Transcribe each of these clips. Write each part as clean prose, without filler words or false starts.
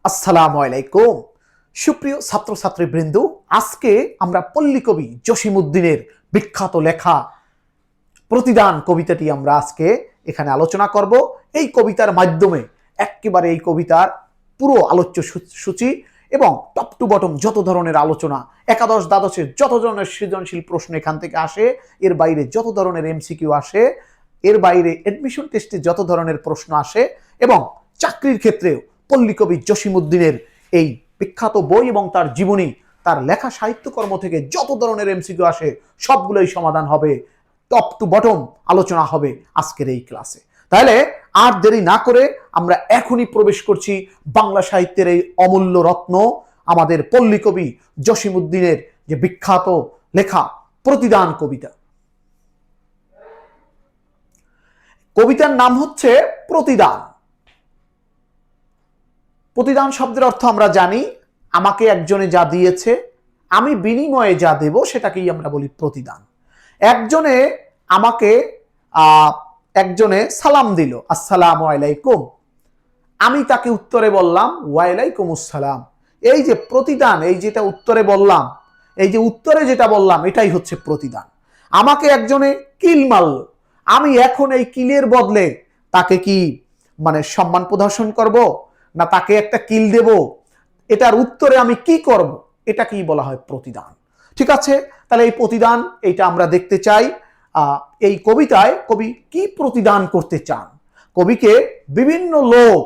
আসসালামু আলাইকুম। সুপ্রিয় ছাত্রছাত্রীবৃন্দ, আজকে আমরা পল্লী কবি জসিমউদ্দিনের বিখ্যাত লেখা প্রতিদান কবিতাটি আমরা আজকে এখানে আলোচনা করব। এই কবিতার মাধ্যমে একেবারে এই কবিতার পুরো আলোচ্য সূচি এবং টপ টু বটম যত ধরনের আলোচনা, একাদশ দ্বাদশের যত ধরনের সৃজনশীল প্রশ্ন এখান থেকে আসে, এর বাইরে যত ধরনের এমসিকিউ আসে, এর বাইরে অ্যাডমিশন টেস্টে যত ধরনের প্রশ্ন আসে এবং চাকরির ক্ষেত্রেও পল্লী কবি জসিমউদ্দিনের এই বিখ্যাত বই এবং তার জীবনী, তার লেখা সাহিত্যকর্ম থেকে যত ধরনের এমসিকিউ আসে সবগুলোই সমাধান হবে, টপ টু বটম আলোচনা হবে আজকের এই ক্লাসে। তাহলে আর দেরি না করে আমরা এখনই প্রবেশ করছি বাংলা সাহিত্যের এই অমূল্য রত্ন, আমাদের পল্লী কবি জসিমউদ্দিনের যে বিখ্যাত লেখা প্রতিদান কবিতা। কবিতার নাম হচ্ছে প্রতিদান। প্রতিদান শব্দের অর্থ আমরা জানি, আমাকে একজনে যা দিয়েছে আমি বিনিময়ে যা দেব সেটাকেই আমরা বলি প্রতিদান। একজনে আমাকে একজনে সালাম দিল, আসসালামু আলাইকুম, আমি তাকে উত্তরে বললাম ওয়ালাইকুম আসসালাম। এই যে প্রতিদান, এই যেটা উত্তরে বললাম, এই যে উত্তরে যেটা বললাম এটাই হচ্ছে প্রতিদান। আমাকে একজনে কিল মারল, আমি এখন এই কিলের বদলে তাকে কি সম্মান প্রদর্শন করব, না তাকে একটা কিল দেব, এটার উত্তরে আমি কি করব, এটাকেই বলা হয় প্রতিদান। ঠিক আছে, তাহলে এই প্রতিদান এইটা আমরা দেখতে চাই। এই কবিতায় কবি কি প্রতিদান করতে চান। কবিকে বিভিন্ন লোক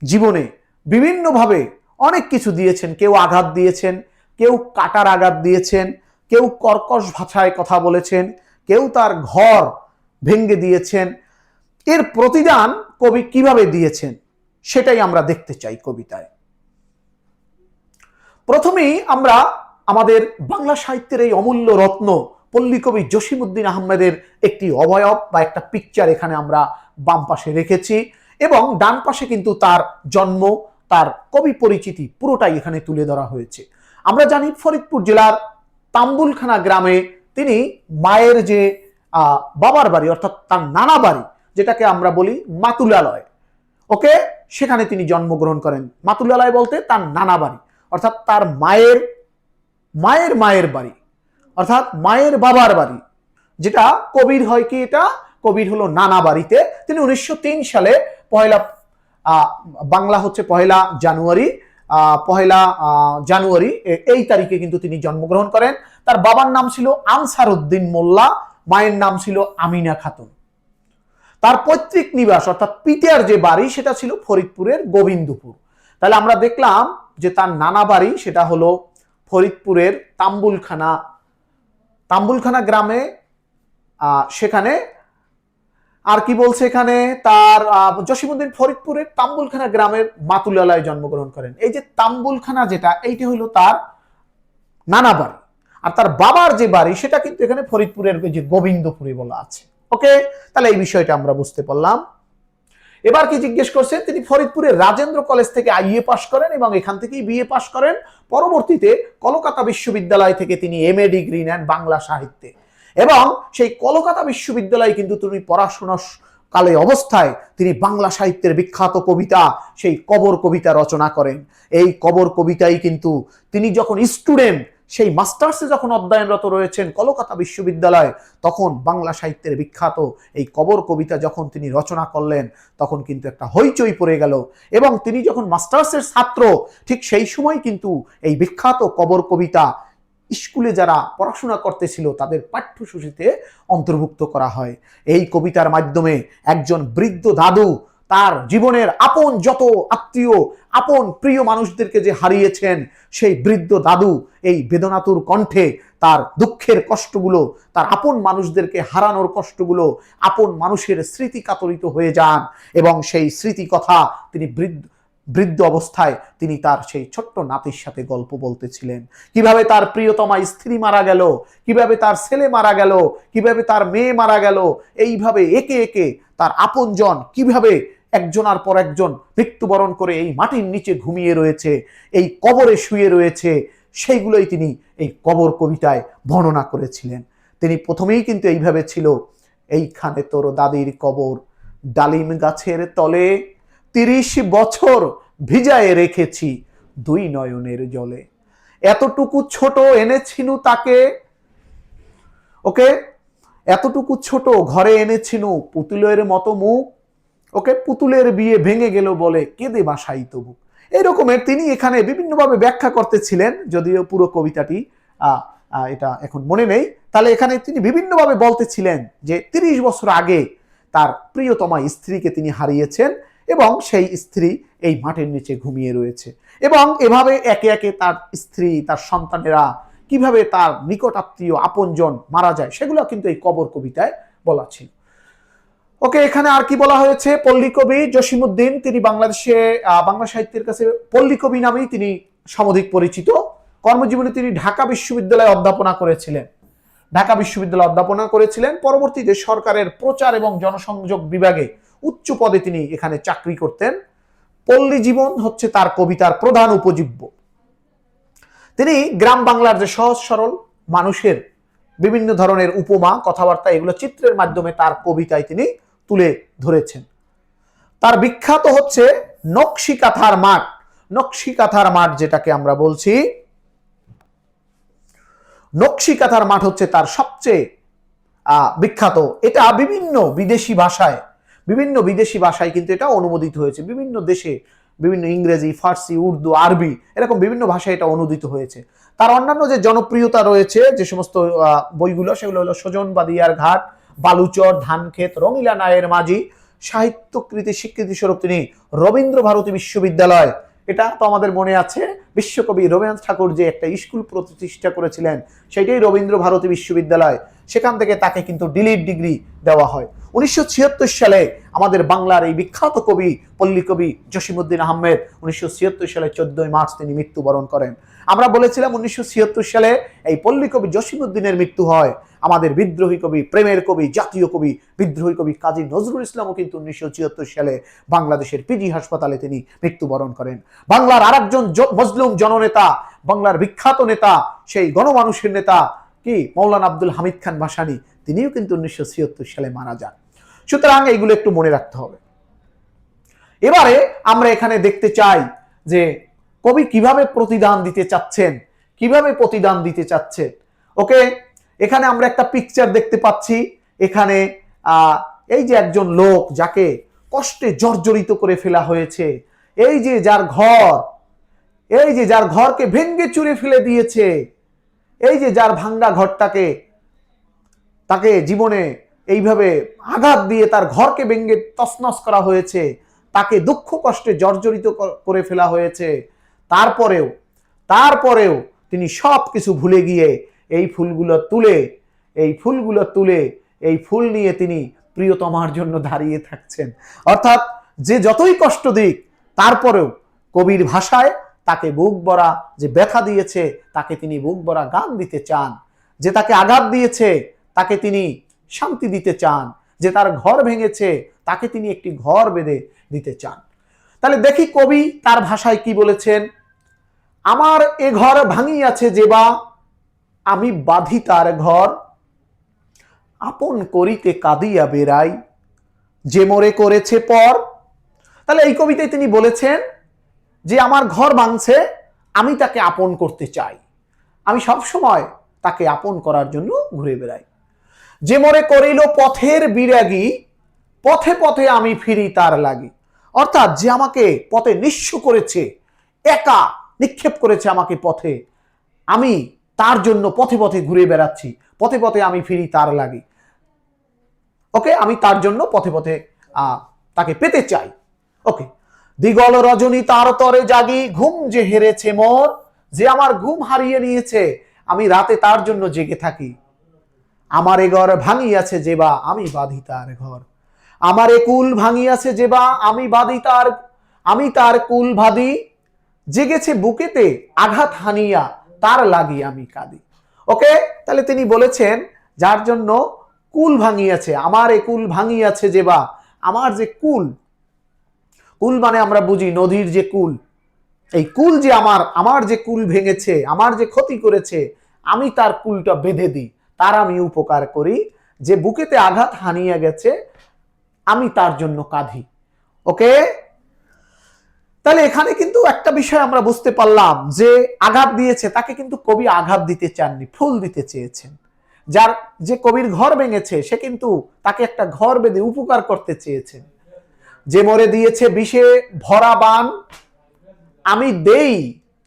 জীবনে বিভিন্নভাবে অনেক কিছু দিয়েছেন। কেউ আঘাত দিয়েছেন, কেউ কাটার আঘাত দিয়েছেন, কেউ কর্কশ ভাষায় কথা বলেছেন, কেউ তার ঘর ভেঙে দিয়েছেন। এর প্রতিদান কবি কিভাবে দিয়েছেন সেটাই আমরা দেখতে চাই কবিতায়। প্রথমেই আমরা আমাদের বাংলা সাহিত্যের এই অমূল্য রত্ন পল্লী কবি জসিমউদ্দিন আহমেদের একটি অবয়ব বা একটা পিকচার এখানে আমরা বাম পাশে রেখেছি এবং ডান পাশে কিন্তু তার জন্ম, তার কবি পরিচিতি পুরোটাই এখানে তুলে ধরা হয়েছে। আমরা জানি ফরিদপুর জেলার তাম্বুলখানা গ্রামে তিনি মায়ের যে বাবার বাড়ি অর্থাৎ তার নানা বাড়ি, যেটাকে আমরা বলি মাতুলালয়, ওকে, সেখানে তিনি জন্মগ্রহণ করেন। মাতুলালয় বলতে তার নানা বাড়ি, অর্থাৎ তার মায়ের মায়ের মায়ের বাড়ি, অর্থাৎ মায়ের বাবার বাড়ি, যেটা কবির হয় কি, এটা কবির হলো নানা বাড়িতে। তিনি 1903 সালে বাংলা হচ্ছে পহেলা জানুয়ারি এই তারিখে কিন্তু তিনি জন্মগ্রহণ করেন। তার বাবার নাম ছিল আনসার উদ্দিন মোল্লা, মায়ের নাম ছিল আমিনা খাতুন। তার পৈতৃক নিবাস অর্থাৎ পিতার যে বাড়ি সেটা ছিল ফরিদপুরের গোবিন্দপুর। তাহলে আমরা দেখলাম যে তার নানা বাড়ি সেটা হলো ফরিদপুরের তাম্বুলখানা গ্রামে। সেখানে আর কি বলছে, এখানে তার জসিমউদ্দিন ফরিদপুরের তাম্বুলখানা গ্রামের মাতুলালয়ে জন্মগ্রহণ করেন। এই যে তাম্বুলখানা যেটা, এইটা হলো তার নানা বাড়ি, আর তার বাবার যে বাড়ি সেটা কিন্তু এখানে ফরিদপুরের যে গোবিন্দপুরে বলা আছে। ওকে, তাহলে এই বিষয়টা আমরা বুঝতে পারলাম। এবার কি জিজ্ঞেস করছে, তিনি ফরিদপুরের রাজেন্দ্র কলেজ থেকে আইএ পাশ করেন এবং এখান থেকেই বিএ পাশ করেন। পরবর্তীতে কলকাতা বিশ্ববিদ্যালয় থেকে তিনি এমএ ডিগ্রি নেন বাংলা সাহিত্যে এবং সেই কলকাতা বিশ্ববিদ্যালয়ে কিন্তু তিনি পড়াশোনা কালে অবস্থায় তিনি বাংলা সাহিত্যের বিখ্যাত কবিতা সেই কবর কবিতা রচনা করেন। এই কবর কবিতাই কিন্তু তিনি যখন স্টুডেন্ট, সেই মাস্টার্সে যখন অধ্যয়নরত রয়েছেন কলকাতা বিশ্ববিদ্যালয়ে, তখন বাংলা সাহিত্যের বিখ্যাত এই কবর কবিতা যখন তিনি রচনা করলেন তখন কিন্তু একটা হইচই পড়ে গেল এবং তিনি যখন মাস্টার্সের ছাত্র, ঠিক সেই সময় কিন্তু এই বিখ্যাত কবর কবিতা স্কুলে যারা পড়াশোনা করতেছিল তাদের পাঠ্যসূচিতে অন্তর্ভুক্ত করা হয়। এই কবিতার মাধ্যমে একজন বৃদ্ধ দাদু তার জীবনের আপন যত আত্মীয়, আপন প্রিয় মানুষদেরকে যে হারিয়েছেন, সেই বৃদ্ধ দাদু এই বেদনাতুর কণ্ঠে তার দুঃখের কষ্টগুলো, তার আপন মানুষদেরকে হারানোর কষ্টগুলো, আপন মানুষের স্মৃতি কাতরিত হয়ে যান এবং সেই স্মৃতি কথা তিনি বৃদ্ধ অবস্থায় তিনি তার সেই ছোট্ট নাতির সাথে গল্প বলতেছিলেন। কিভাবে তার প্রিয়তমা স্ত্রী মারা গেল, কিভাবে তার ছেলে মারা গেল, কিভাবে তার মেয়ে মারা গেল, এইভাবে একে একে তার আপনজন কিভাবে একজনের পর একজন মৃত্যুবরণ করে এই মাটির নিচে ঘুমিয়ে রয়েছে, এই কবরে শুয়ে রয়েছে, সেইগুলোই তিনি এই কবর কবিতায় বর্ণনা করেছিলেন। তিনি প্রথমেই কিন্তু এইভাবে ছিল, এইখানে তোর দাদির কবর, ডালিম গাছের তলে 30 বছর ভিজায়ে রেখেছি দুই নয়নের জলে। এতটুকু ছোট এনেছিনু তাকে, ওকে, এতটুকু ছোট ঘরে এনেছিনু পুতুলের মতো মুখ, ওকে, পুতুলের বিয়ে ভেঙে গেল বলে কেঁদে বাসাই তবু। এরকমের তিনি এখানে বিভিন্নভাবে ব্যাখ্যা করতেছিলেন, যদিও পুরো কবিতাটি এটা এখন মনে নেই। তাহলে এখানে তিনি বিভিন্নভাবে বলতেছিলেন যে 30 বছর আগে তার প্রিয়তমা স্ত্রীকে তিনি হারিয়েছেন এবং সেই স্ত্রী এই মাটির নিচে ঘুমিয়ে রয়েছে, এবং এভাবে একে একে তার স্ত্রী, তার সন্তানেরা, কিভাবে তার নিকট আত্মীয় আপনজন মারা যায়, সেগুলো কিন্তু এই কবর কবিতায় বলা ছিল। ওকে, এখানে আর কি বলা হয়েছে? পল্লী কবি জসিমউদ্দিন, তিনি বাংলাদেশে বাংলা সাহিত্যের কাছে পল্লী কবি নামেই তিনি সমধিক পরিচিত। কর্মজীবনে তিনি ঢাকা বিশ্ববিদ্যালয়ে অধ্যাপনা করেছিলেন, ঢাকা বিশ্ববিদ্যালয়ে অধ্যাপনা করেছিলেন। পরবর্তীতে সরকারের প্রচার এবং জনসংযোগ বিভাগে উচ্চ পদে তিনি এখানে চাকরি করতেন। পল্লী জীবন হচ্ছে তার কবিতার প্রধান উপজীব্য। তিনি গ্রাম বাংলার যে সহজ সরল মানুষের বিভিন্ন ধরনের উপমা, কথাবার্তা, এগুলো চিত্রের মাধ্যমে তার কবিতায় তিনি তুলে ধরেছেন। তার বিখ্যাত হচ্ছে নকশি কাঁথার মাঠ। নকশি কাঁথার মাঠ যেটাকে আমরা বলছি, নকশি কাঁথার মাঠ হচ্ছে তার সবচেয়ে বিখ্যাত। এটা বিভিন্ন বিদেশি ভাষায় কিন্তু এটা অনুবাদিত হয়েছে, বিভিন্ন দেশে, বিভিন্ন ইংরেজি, ফার্সি, উর্দু, আরবি, এরকম বিভিন্ন ভাষায় এটা অনুদিত হয়েছে। তার অন্যান্য যে জনপ্রিয়তা রয়েছে যে সমস্ত বইগুলো, সেগুলো হলো সজন বাদিয়ার ঘাট, বালুচর, ধানক্ষেত, রঙিলা নায়ের মাঝি। সাহিত্যকৃতি স্বীকৃতি স্বরূপ তিনি রবীন্দ্র ভারতী বিশ্ববিদ্যালয়, এটা তো আমাদের মনে আছে, বিশ্বকবি রবীন্দ্রনাথ ঠাকুর যে একটা স্কুল প্রতিষ্ঠা করেছিলেন, সেটাই রবীন্দ্র ভারতী বিশ্ববিদ্যালয়। সেখান থেকে তাকে কিন্তু ডিলিট ডিগ্রি দেওয়া হয়। 1976 সালে আমাদের বাংলার এই বিখ্যাত কবি, পল্লী কবি জসিমউদ্দিন আহমেদ 1976 সালে 14 মার্চ তিনি মৃত্যুবরণ করেন। আমরা বলেছিলাম 1976 সালে এই পল্লী কবি জসিমউদ্দিনের মৃত্যু হয়। আমাদের বিদ্রোহী কবি, প্রেমের কবি, জাতীয় কবি, বিদ্রোহী কবি কাজী নজরুল ইসলামও কিন্তু 1974 সালে বাংলাদেশের পিজি হাসপাতালে তিনি মৃত্যুবরণ করেন। বাংলার আরেকজন মজলুম জননেতা, বাংলার বিখ্যাত নেতা, সেই গণমানুষের নেতা কি মৌলানা আব্দুল হামিদ খান ভাসানী, তিনিও কিন্তু 1976 সালে মারা যান। সুতরাং এইগুলো একটু মনে রাখতে হবে। এবারে আমরা এখানে দেখতে চাই যে কবি কিভাবে প্রতিদান দিতে চাচ্ছেন, ওকে, এখানে আমরা একটা পিকচার দেখতে পাচ্ছি। এখানে এই যে একজন লোক যাকে কষ্টে জর্জরিত করে ফেলা হয়েছে, এই যে যার ঘরকে ভেঙে চুরে ফেলে দিয়েছে, এই যে যার ভাঙ্গা ঘরটাকে তাকে জীবনে এইভাবে আঘাত দিয়ে তার ঘরকে ভেঙে তছনছ করা হয়েছে, তাকে দুঃখ কষ্টে জর্জরিত করে ফেলা হয়েছে, তারপরেও তিনি সব কিছু ভুলে গিয়ে এই ফুলগুলো তুলে এই ফুল নিয়ে তিনি প্রিয়তমার জন্য দাঁড়িয়ে থাকছেন। অর্থাৎ যে যতই কষ্ট দিক, তারপরেও কবির ভাষায় তাকে বুক ভরা যে ব্যথা দিয়েছে, তাকে তিনি বুক ভরা গান দিতে চান। যে তাকে আঘাত দিয়েছে, তাকে তিনি শান্তি দিতে চান। যে তার ঘর ভেঙেছে, তাকে তিনি একটি ঘর বেঁধে দিতে চান। তাহলে দেখি কবি তার ভাষায় কি বলেছেন। আমার এ ঘর ভাঙিয়াছে যেবা, আমি বাঁধি তার ঘর, আপন করিতে কাঁদিয়া বেড়াই, যে মোরে করেছে পর। তাহলে এই কবিতায় তিনি বলেছেন যে আমার ঘর ভাঙছে, আমি তাকে আপন করতে চাই, আমি সব সময় তাকে আপন করার জন্য ঘুরে বেড়াই। যে মোরে করিল পথের বিরাগী, পথে পথে আমি ফিরি তার লাগি। অর্থাৎ যে আমাকে পথে নিঃস্ব করেছে, একা নিক্ষেপ করেছে আমাকে পথে, আমি তার জন্য পথে পথে ঘুরে বেড়াচ্ছি, পথে পথে আমি ফিরি তার লাগি। ওকে, আমি তার জন্য পথে পথে তাকে পেতে চাই। ওকে, দিগল রজনী তার তরে জাগি, ঘুম যে হেরেছে মোর, যে আমার ঘুম হারিয়ে নিয়েছে, আমি রাতে তার জন্য জেগে থাকি। আমার এ ঘর ভাঙিয়াছে যেবা, আমি বাঁধি তার ঘর, আমার এ কুল ভাঙিয়াছে যেবা, আমি তার কুল বাঁধি, জেগেছে বুকেতে আঘাত হানিয়া, তার লাগি আমি কাঁদি। ওকে, তাহলে তিনি বলেছেন যার জন্য কুল ভাঙিয়াছে, আমার এ কুল ভাঙিয়াছে যেবা, আমার যে কুল মানে আমরা বুঝি নদীর যে কুল, এই কুল যে আমার যে কুল ভেঙেছে, আমার যে ক্ষতি করেছে, আমি তার কুলটা বেঁধে দিই, তার আমি উপকার করি। যে বুকেতে আঘাত হানিয়া গেছে, আমি তার জন্য কাঁদি। ওকে, তাহলে এখানে কিন্তু একটা বিষয় আমরা বুঝতে পারলাম যে আঘাত দিয়েছে তাকে কিন্তু কবি আঘাত দিতে চাননি, ফুল দিতে চেয়েছেন। যার যে কবির ঘর ভেঙেছে সে কিন্তু তাকে একটা ঘর বেঁধে উপকার করতে চেয়েছেন। যে মরে দিয়েছে বিষে ভরা বান, আমি দেই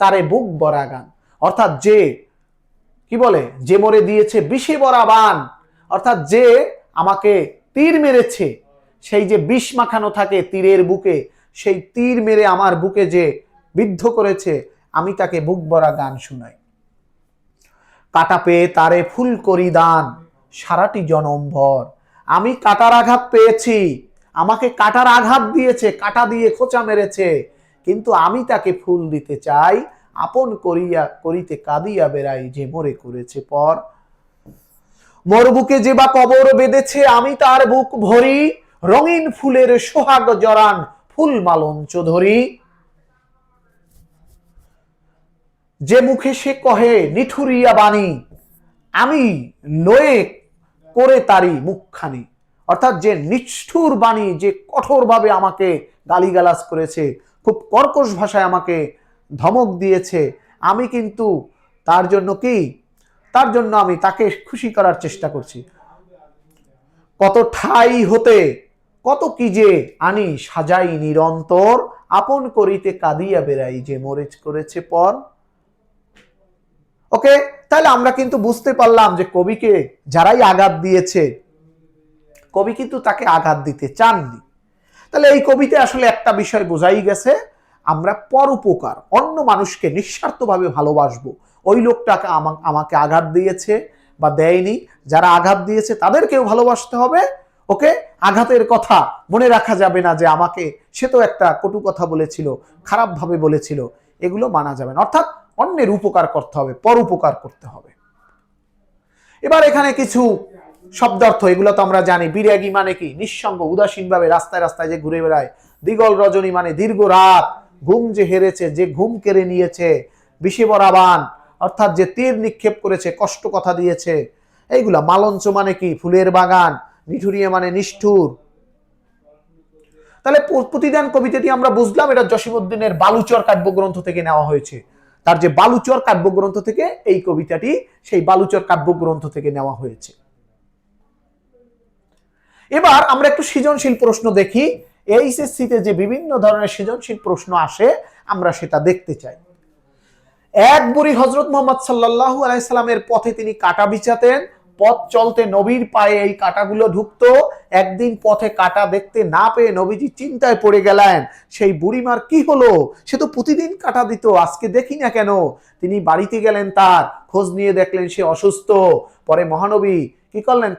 তারে বুক ভরা গান। অর্থাৎ যে কি বলে, যে মরে দিয়েছে বিষে ভরা বান, অর্থাৎ যে আমাকে তীর মেরেছে, সেই যে বিষ মাখানো থাকে তীরের বুকে, সেই তীর মেরে আমার বুকে যে বিদ্ধ করেছে, আমি তাকে বুক ভরা গান শুনাই। কাটা পেয়ে তারে ফুল করি দান, সারাটি জনমভর। আমি কাটার আঘাত পেয়েছি, আমাকে কাটার আঘাত দিয়েছে, কাটা দিয়ে খোঁচা মেরেছে, কিন্তু আমি তাকে ফুল দিতে চাই। আপন করিয়া করিতে কাঁদিয়া বেড়াই, যে মরে করেছে পর। মোর বুকে যে বা কবর বেঁধেছে, আমি তার বুক ভরি, রঙিন ফুলের সোহাগ জরান ফুল মালঞ্চ ধরি। যে মুখে সে কহে নিঠুরিয়া বাণী, আমি লয়ে করে তারি মুখখানি। অর্থাৎ যে নিষ্ঠুর বাণী, যে কঠোরভাবে আমাকে গালিগালাজ করেছে, খুব কর্কশ ভাষায় আমাকে ধমক দিয়েছে, আমি কিন্তু তার জন্য কি, তার জন্য আমি তাকে খুশি করার চেষ্টা করছি। কত ঠাই হতে কত কি যে আনি সাজাই নিরন্তর, আপন করিতে কাঁদিয়া বেড়াই, যে মরে করেছে পর। ওকে, তাহলে আমরা কিন্তু বুঝতে পারলাম যে কবিকে যারাই আঘাত দিয়েছে, কবি কিন্তু তাকে আঘাত দিতে চাননি। তাহলে এই কবিতে আসলে একটা বিষয় বোঝাই গেছে, আমরা পরোপকার, অন্য মানুষকে নিঃস্বার্থভাবে ভালোবাসবো। ওই লোকটাকে আমাকে আঘাত দিয়েছে বা দেয়নি, যারা আঘাত দিয়েছে তাদেরকেও ভালোবাসতে হবে। ওকে, আঘাতের কথা মনে রাখা যাবে না যে আমাকে সে তো একটা কটু কথা বলেছিল, খারাপভাবে বলেছিল, এগুলো মানা যাবে না। অর্থাৎ অন্যের উপকার করতে হবে, পরোপকার করতে হবে। এবার এখানে কিছু শব্দার্থ, এগুলো তো আমরা জানি। বিরাগী মানে কি, নিঃসঙ্গ উদাসীন ভাবে রাস্তায় রাস্তায় যে ঘুরে বেড়ায়। দিগল রজনী মানে দীর্ঘ রাত, ঘুম যে হেরেছে, যে ঘুম কেড়ে নিয়েছে। বিষে ভরা বান অর্থাৎ যে তীর নিক্ষেপ করেছে, কষ্ট কথা দিয়েছে, এইগুলা। মালঞ্চ মানে কি, ফুলের বাগান। নিঠুরিয়া মানে নিষ্ঠুর। তাহলে প্রতিদান কবিতাটি আমরা বুঝলাম এটা জসীমউদ্দীনের বালুচর কাব্যগ্রন্থ থেকে নেওয়া হয়েছে। তার যে বালুচর কাব্যগ্রন্থ থেকে এই কবিতাটি সেই বালুচর কাব্যগ্রন্থ থেকে নেওয়া হয়েছে। এবার আমরা একটু সৃজনশীল প্রশ্ন দেখি। এইচএসসিতে যে বিভিন্ন ধরনের সৃজনশীল প্রশ্ন আসে আমরা সেটা দেখতে চাই। এক বুড়ি হযরত মুহাম্মদ সাল্লাল্লাহু আলাইহি সাল্লামের পথে তিনি কাঁটা বিছাতেন। পথ চলতে নবীর পায়ে এই কাঁটাগুলো ঢুকতো। একদিন পথে কাঁটা দেখতে না পেয়ে নবীজি চিন্তায় পড়ে গেলেন, সেই বুড়িমার কি হলো, সে তো প্রতিদিন কাঁটা দিত, আজকে দেখি না কেন। তিনি বাড়িতে গেলেন, তার খোঁজ নিয়ে দেখলেন সে অসুস্থ। পরে মহানবী কি করলেন,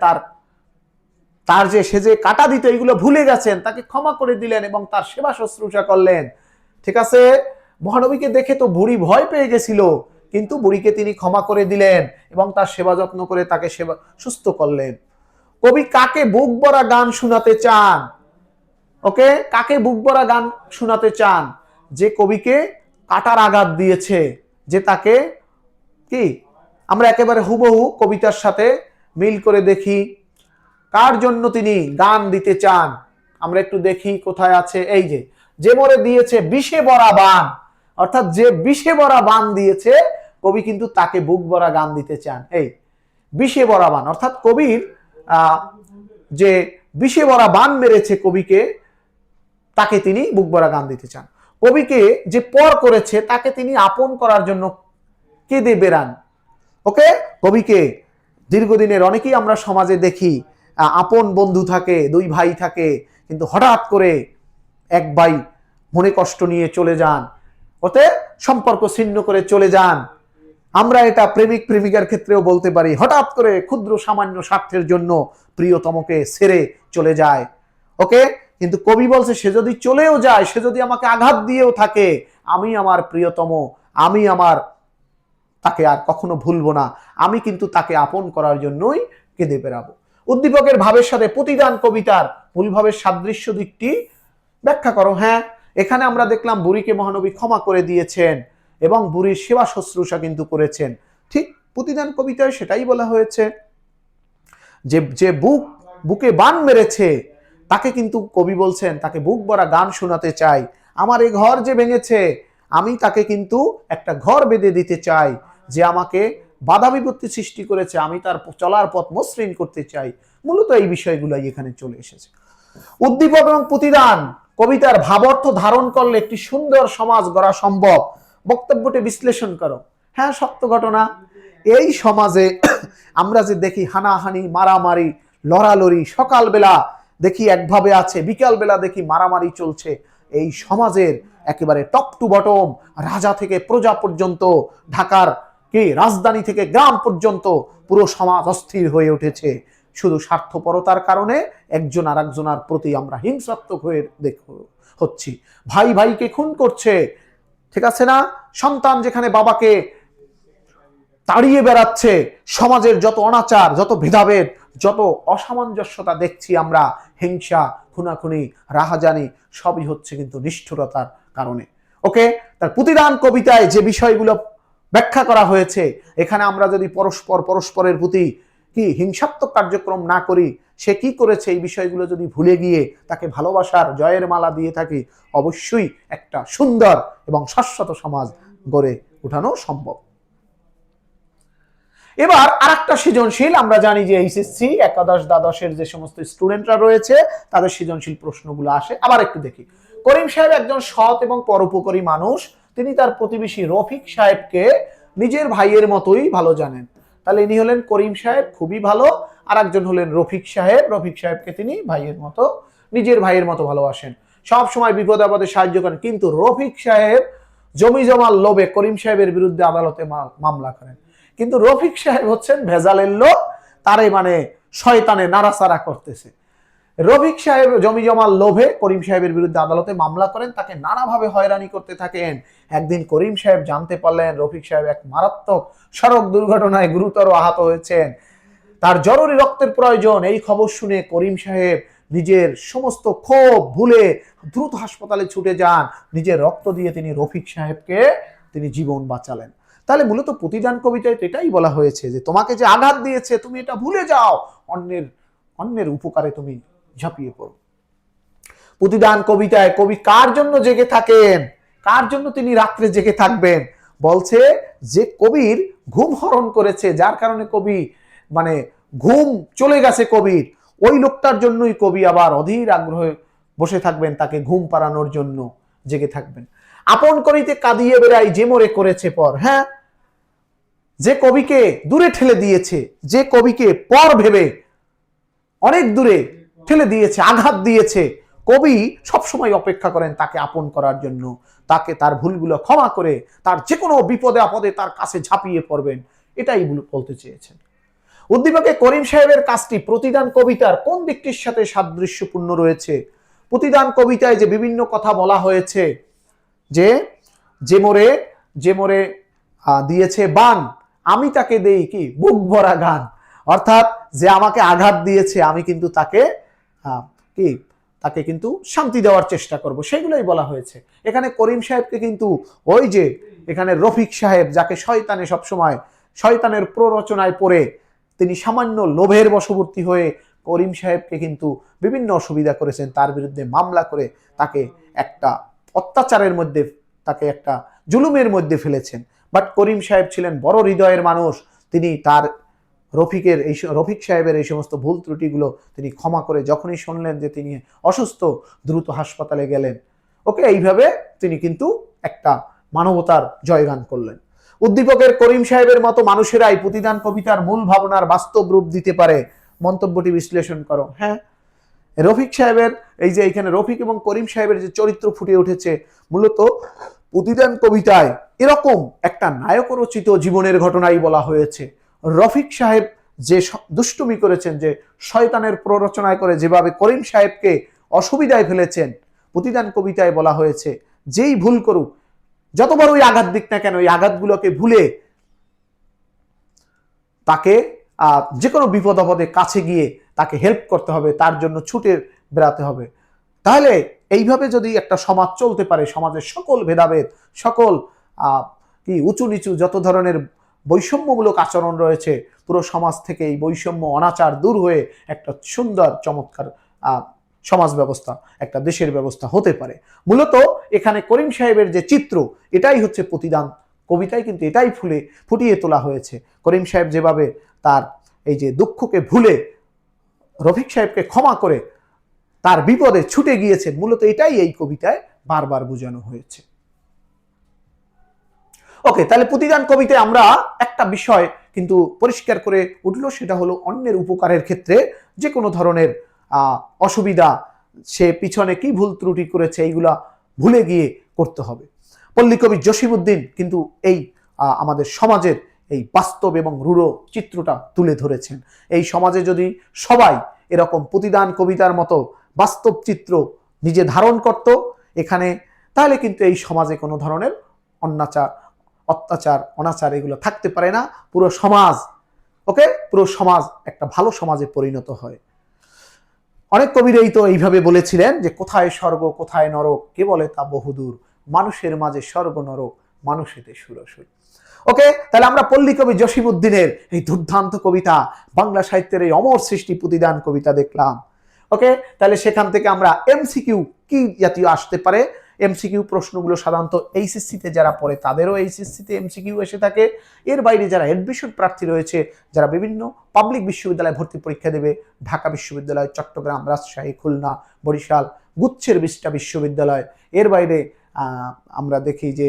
তার যে সে যে কাঁটা দিত এগুলো ভুলে গেছেন, তাকে ক্ষমা করে দিলেন এবং তার সেবা শুশ্রূষা করলেন। ঠিক আছে, মহানবীকে দেখে তো বুড়ি ভয় পেয়ে গেছিল, কিন্তু বুড়িকে তিনি ক্ষমা করে দিলেন এবং তার সেবা যত্ন করে তাকে সেবা সুস্থ করলেন। কবি কাকে বুক ভরা গান শোনাতে চান? ওকে, কাকে বুক ভরা গান শোনাতে চান? যে কবিকে কাঁটার আঘাত দিয়েছে, যে তাকে কি, আমরা একেবারে হুবহু কবিতার সাথে মিল করে দেখি কার জন্য তিনি গান দিতে চান। আমরা একটু দেখি কোথায় আছে। এই যে মরে দিয়েছে বিষে ভরা বান, অর্থাৎ যে বিষে ভরা বান দিয়েছে, কবি কিন্তু তাকে বুক ভরা গান দিতে চান। এই বিষে ভরা বান অর্থাৎ কবির যে বিষে ভরা বান মেরেছে কবিকে, তাকে তিনি বুক ভরা গান দিতে চান। কবিকে যে পর করেছে তাকে তিনি আপন করার জন্য কেঁদে বেড়ান। ওকে, কবিকে দীর্ঘদিনের অনেকেই আমরা সমাজে দেখি আপন বন্ধু থাকে, দুই ভাই থাকে, কিন্তু হঠাৎ করে এক ভাই মনে কষ্ট নিয়ে চলে যান, ওতে সম্পর্ক ছিন্ন করে চলে যান। আমরা এটা প্রেমিক প্রেমিকার ক্ষেত্রেও বলতে পারি, হঠাৎ করে ক্ষুদ্র সামান্য স্বার্থের জন্য প্রিয়তমকে ছেড়ে চলে যায়। ওকে, কিন্তু কবি বলছে সে যদি চলেও যায়, সে যদি আমাকে আঘাত দিয়েও থাকে, আমি আমার প্রিয়তম, আমি আমার তাকে আর কখনো ভুলবো না, আমি কিন্তু তাকে আপন করার জন্যই কেঁদে বেড়াবো। উদ্দীপকের ভাবের সাথে প্রতিদান কবিতার মূল ভাবের সাদৃশ্য দিকটি ব্যাখ্যা করো। হ্যাঁ, এখানে আমরা দেখলাম বুড়িকে মহানবী ক্ষমা করে দিয়েছেন এবং বুড়ির সেবা শুশ্রূষা কিন্তু করেছেন। ঠিক প্রতিদান কবিতায় সেটাই বলা হয়েছে, যে বুকে বান মেরেছে তাকে কিন্তু কবি বলছেন তাকে বুক ভরা গান শোনাতে চাই। আমার এই ঘর যে ভেঙেছে, আমি তাকে কিন্তু একটা ঘর বেঁধে দিতে চাই। যে আমাকে বাধা বিপত্তি সৃষ্টি করেছে, আমি তার চলার পথ মসৃণ করতে চাই। মূলত এই বিষয়গুলোই এখানে চলে এসেছে। উদ্দীপক এবং প্রতিদান কবিতার ভাবার্থ ধারণ করলে একটি সুন্দর সমাজ গড়া সম্ভব। বক্তব্যটি বিশ্লেষণ করো। হ্যাঁ, সত্য ঘটনা। এই সমাজে আমরা যে দেখি হানাহানি, মারামারি, লড়ালড়ি, সকালবেলা দেখি একভাবে আছে, বিকালবেলা দেখি মারামারি চলছে। এই সমাজের একেবারে টপ টু বটম, রাজা থেকে প্রজা পর্যন্ত, ঢাকার রাজধানী থেকে গ্রাম পর্যন্ত পুরো সমাজ অস্থির হয়ে উঠেছে। শুধু স্বার্থপরতার কারণে একজন আর একজনের প্রতি আমরা হিংসাত্মক হয়ে হচ্ছি। ভাই ভাইকে খুন করছে, ঠিক আছে না? সন্তান যেখানে বাবাকে তাড়িয়ে বেড়াচ্ছে। সমাজের যত অনাচার, যত ভেদাভেদ, যত অসামঞ্জস্যতা দেখছি আমরা, হিংসা, খুনাখুনি, রাহাজানি, সবই হচ্ছে কিন্তু নিষ্ঠুরতার কারণে। ওকে, তার প্রতিদান কবিতায় যে বিষয়গুলো ব্যাখ্যা করা হয়েছে, এখানে আমরা যদি পরস্পরের প্রতি হিংসাত্মক কার্যক্রম না করি, সে কি করেছে এই বিষয়গুলো যদি ভুলে গিয়ে তাকে ভালোবাসার জয়ের মালা দিয়ে থাকি, অবশ্যই একটা সুন্দর এবং শাশ্বত সমাজ গড়ে উঠানো সম্ভব। এবার আরেকটা সৃজনশীল, আমরা জানি যে এইচএসসি একাদশ দ্বাদশের যে সমস্ত স্টুডেন্টরা রয়েছে তাদের সৃজনশীল প্রশ্নগুলো আসে। আবার একটু দেখি। করিম সাহেব একজন সৎ এবং পরোপকারী মানুষ। তিনি তার প্রতিবেশী রফিক সাহেবকে নিজের ভাইয়ের মতোই ভালো জানেন। তাহলে ইনি হলেন করিম সাহেব, খুবই ভালো। আর একজন হলেন রফিক সাহেব। রফিক সাহেবকে তিনি ভাইয়ের মতো, নিজের ভাইয়ের মতো ভালোবাসেন, সব সময় বিপদ আপদে সাহায্য করেন। কিন্তু রফিক সাহেব জমি জমার লোভে করিম সাহেবের বিরুদ্ধে আদালতে মামলা করেন। কিন্তু রফিক সাহেব হচ্ছেন ভেজালের লোক, তারে মানে শয়তানে নাড়াচাড়া করতেছে। রফিক সাহেব জমি জমার লোভে করিম সাহেবের বিরুদ্ধে আদালতে মামলা করেন, তাকে নানাভাবে হয়রানি করতে থাকেন। একদিন করিম সাহেব জানতে পারলেন রফিক সাহেব এক মারাত্মক সড়ক দুর্ঘটনায় গুরুতর আহত হয়েছেন, তার জরুরি রক্তের প্রয়োজন। এই খবর শুনে করিম সাহেব নিজের সমস্ত ক্ষোভ ভুলে দ্রুত হাসপাতালে ছুটে যান। নিজের রক্ত দিয়ে তিনি রফিক সাহেবকে তিনি জীবন বাঁচালেন। তাহলে মূলত প্রতিদান কবিতায় এটাই বলা হয়েছে যে তোমাকে যে আঘাত দিয়েছে তুমি এটা ভুলে যাও, অন্যের উপকারে তুমি ঝাঁপিয়ে পড়ো। প্রতিদান কবিতায় কবি কার জন্য জেগে থাকেন, কার জন্য তিনি রাত্রে জেগে থাকবেন? বলছে যে কবির ঘুম হরণ করেছে, যার কারণে কবি মানে ঘুম চলে গেছে কবির, ওই লোকটার জন্যই কবি আবার অধীর আগ্রহে বসে থাকবেন, তাকে ঘুম পাড়ানোর জন্য জেগে থাকবেন। আপন করিতে কাঁদিয়ে বেড়াই যে মোরে করেছে পর। হ্যাঁ, যে কবিকে দূরে ঠেলে দিয়েছে, যে কবিকে পর ভেবে অনেক দূরে ঠেলে দিয়েছে, আঘাত দিয়েছে, কবি সবসময় অপেক্ষা করেন তাকে আপন করার জন্য, তাকে তার ভুলগুলো ক্ষমা করে তার যে কোনো বিপদে আপদে তার কাছে ঝাঁপিয়ে পড়বেন। এটাই বলতে চেয়েছেন। উদ্দীপকে করিম সাহেবের কাজটি প্রতিদান কবিতার কোন দিকটির সাথে সাদৃশ্যপূর্ণ রয়েছে? প্রতিদান কবিতায় যে বিভিন্ন কথা বলা হয়েছে, যে মোরে দিয়েছে বান, আমি তাকে দেই কি বুক ভরা গান। অর্থাৎ যে আমাকে আঘাত দিয়েছে আমি কিন্তু তাকে কিন্তু শান্তি দেওয়ার চেষ্টা করব, সেগুলোই বলা হয়েছে। এখানে করিম সাহেবকে কিন্তু ওই যে এখানে রফিক সাহেব, যাকে শয়তানে সবসময় শয়তানের প্ররোচনায় পড়ে তিনি সামান্য লোভের বশবর্তী হয়ে করিম সাহেবকে কিন্তু বিভিন্ন অসুবিধা করেছেন, তার বিরুদ্ধে মামলা করে তাকে একটা অত্যাচারের মধ্যে, তাকে একটা জুলুমের মধ্যে ফেলেছেন। বাট করিম সাহেব ছিলেন বড় হৃদয়ের মানুষ, তিনি তার রফিক সাহেবের এই সমস্ত ভুল ত্রুটিগুলো তিনি ক্ষমা করে যখনই শুনলেন যে তিনি অসুস্থ, দ্রুত হাসপাতালে গেলেন। ওকে, এইভাবে তিনি কিন্তু একটা মানবতার জয়গান করলেন। উদ্দীপকের করিম সাহেবের মতো মানুষেরাই প্রতিদান কবিতার মূল ভাবনার বাস্তব রূপ দিতে পারে। মন্তব্যটি বিশ্লেষণ করো। হ্যাঁ, রফিক সাহেবের এই যে এখানে রফিক এবং করিম সাহেবের যে চরিত্র ফুটে উঠেছে, মূলত প্রতিদান কবিতায় এরকম একটা নায়ক রচিত জীবনের ঘটনাই বলা হয়েছে। রফিক সাহেব যে দুষ্টুমি করেছেন, যে শয়তানের প্ররোচনায় করে যেভাবে করিম সাহেবকে অসুবিধায় ফেলেছেন, প্রতিদান কবিতায় বলা হয়েছে যেই ভুল করুক, যত বড়ই আঘাত দিক না কেন, ওই আঘাতগুলোকে ভুলে তাকে যে কোনো বিপদ আপদে কাছে গিয়ে তাকে হেল্প করতে হবে, তার জন্য ছুটে বেড়াতে হবে। তাহলে এইভাবে যদি একটা সমাজ চলতে পারে, সমাজের সকল ভেদাভেদ, সকল উঁচু নিচু যত ধরনের বৈষম্যমূলক আচরণ রয়েছে, পুরো সমাজ থেকে এই বৈষম্য অনাচার দূর হয়ে একটা সুন্দর চমৎকার সমাজ ব্যবস্থা, একটা দেশের ব্যবস্থা হতে পারে। মূলত এখানে করিম সাহেবের যে চিত্র, এটাই হচ্ছে প্রতিদান কবিতায় কিন্তু এটাই ফুটিয়ে তোলা হয়েছে। করিম সাহেব যেভাবে তার এই যে দুঃখকে ভুলে রফিক সাহেবকে ক্ষমা করে তার বিপদে ছুটে গিয়েছেন, মূলত এটাই এই কবিতায় বারবার বোঝানো হয়েছে। ওকে, তাহলে প্রতিদান কবিতায় আমরা একটা বিষয় কিন্তু পরিষ্কার করে উঠলো, সেটা হলো অন্যের উপকারের ক্ষেত্রে যে কোনো ধরনের অসুবিধা, সে পিছনে কি ভুল ত্রুটি করেছে, এইগুলা ভুলে গিয়ে করতে হবে। পল্লীকবি জসিমউদ্দিন কিন্তু এই আমাদের সমাজের এই বাস্তব এবং রূঢ় চিত্রটা তুলে ধরেছেন। এই সমাজে যদি সবাই এরকম প্রতিদান কবিতার মতো বাস্তব চিত্র নিজে ধারণ করত এখানে, তাহলে কিন্তু এই সমাজে কোনো ধরনের অত্যাচার অনাচার এগুলো থাকতে পারে না। পুরো সমাজ পুরো সমাজ একটা ভালো সমাজে পরিণত হয়। অনেক কবিরাই তো এইভাবে বলেছিলেন যে কোথায় স্বর্গ কোথায় নরক, কে বলে তা বহুদূর, মানুষের মাঝে স্বর্গ নরক, মানুষেতে সুরসুর। ওকে, তাহলে আমরা পল্লীকবি জসিমউদ্দিনের এই দুর্দান্ত কবিতা, বাংলা সাহিত্যের এই অমর সৃষ্টি প্রতিদান কবিতা দেখলাম। ওকে, তাহলে সেখান থেকে আমরা এমসিকিউ কি জাতীয় আসতে পারে, এমসিকিউ প্রশ্নগুলো সাধারণত এইচএসসিতে যারা পড়ে তাদেরও এইচএসসিতে এমসিকিউ এসে থাকে। এর বাইরে যারা অ্যাডমিশন প্রার্থী রয়েছে, যারা বিভিন্ন পাবলিক বিশ্ববিদ্যালয়ে ভর্তি পরীক্ষা দেবে, ঢাকা বিশ্ববিদ্যালয়, চট্টগ্রাম, রাজশাহী, খুলনা, বরিশাল, গুচ্ছের 20টা বিশ্ববিদ্যালয়, এর বাইরে আমরা দেখি যে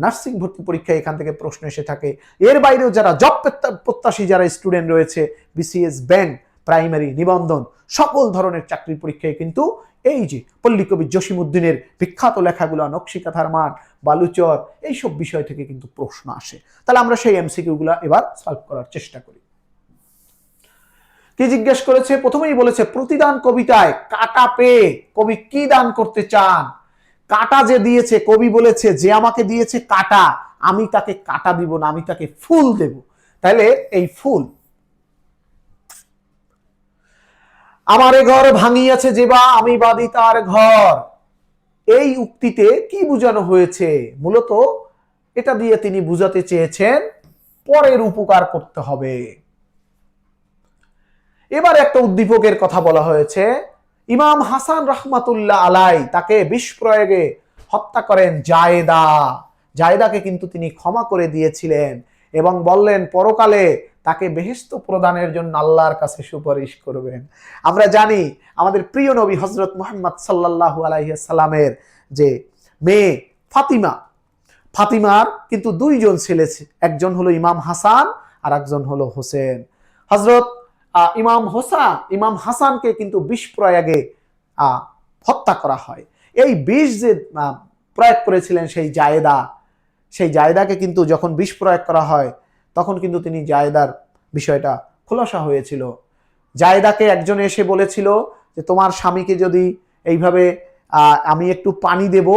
নার্সিং ভর্তি পরীক্ষা এখান থেকে প্রশ্ন এসে থাকে। এর বাইরেও যারা জব প্রত্যাশী যারা স্টুডেন্ট রয়েছে, বিসিএস, ব্যাংক, প্রাইমারি, নিবন্ধন, সকল ধরনের চাকরির পরীক্ষায় কিন্তু এই যে পল্লীকবি জসিমউদ্দিনের বিখ্যাত লেখাগুলো, নকশিকাঁথার মাঠ, বালুচর, এইসব বিষয় থেকে কিন্তু প্রশ্ন আসে। তাহলে আমরা সেই এমসিকিউগুলো এবার সলভ করার চেষ্টা করি। কি জিজ্ঞেস করেছে? প্রথমেই বলেছে প্রতিদান কবিতায় কাটা পেয়ে কবি কি দান করতে চান। কাটা যে দিয়েছে, কবি বলেছে যে আমাকে দিয়েছে কাটা, আমি তাকে কাটা দিব না, আমি তাকে ফুল দেব। তাহলে এই ফুল, আমারে ঘর ভাঙিয়াছে যেবা আমি বাদি তার ঘর, এই উক্তিতে কি বোঝানো হয়েছে? মূলত এটা দিয়ে তিনি বুঝাতে চেয়েছেন পরের উপকার করতে হবে। এবার একটা উদ্দীপকের কথা বলা হয়েছে। ইমাম হাসান রাহমাতুল্লাহ আলাই তাকে বিষ প্রয়োগে হত্যা করেন জায়েদা। জায়েদাকে কিন্তু তিনি ক্ষমা করে দিয়েছিলেন এবং বললেন পরকালে তাকে বেহেশত প্রদানের জন্য আল্লাহর কাছে সুপারিশ করবেন। আমরা জানি আমাদের প্রিয় নবী হযরত মুহাম্মদ সাল্লাল্লাহু আলাইহি সাল্লামের যে মেয়ে ফাতিমা, ফাতিমার কিন্তু দুইজন ছেলে, একজন হলো ইমাম হাসান আর একজন হলো হোসেন। হযরত ইমাম হাসানকে কিন্তু বিষ প্রয়োগে হত্যা করা হয়। এই বিষ যে প্রয়োগ করেছিলেন সেই জায়েদাকে কিন্তু যখন বিষ প্রয়োগ করা হয় তখন কিন্তু তিনি জায়েদার বিষয়টা খোলাসা হয়েছিল। জায়েদাকে একজন এসে বলেছিল যে তোমার স্বামীকে যদি এইভাবে আমি একটু পানি দেব,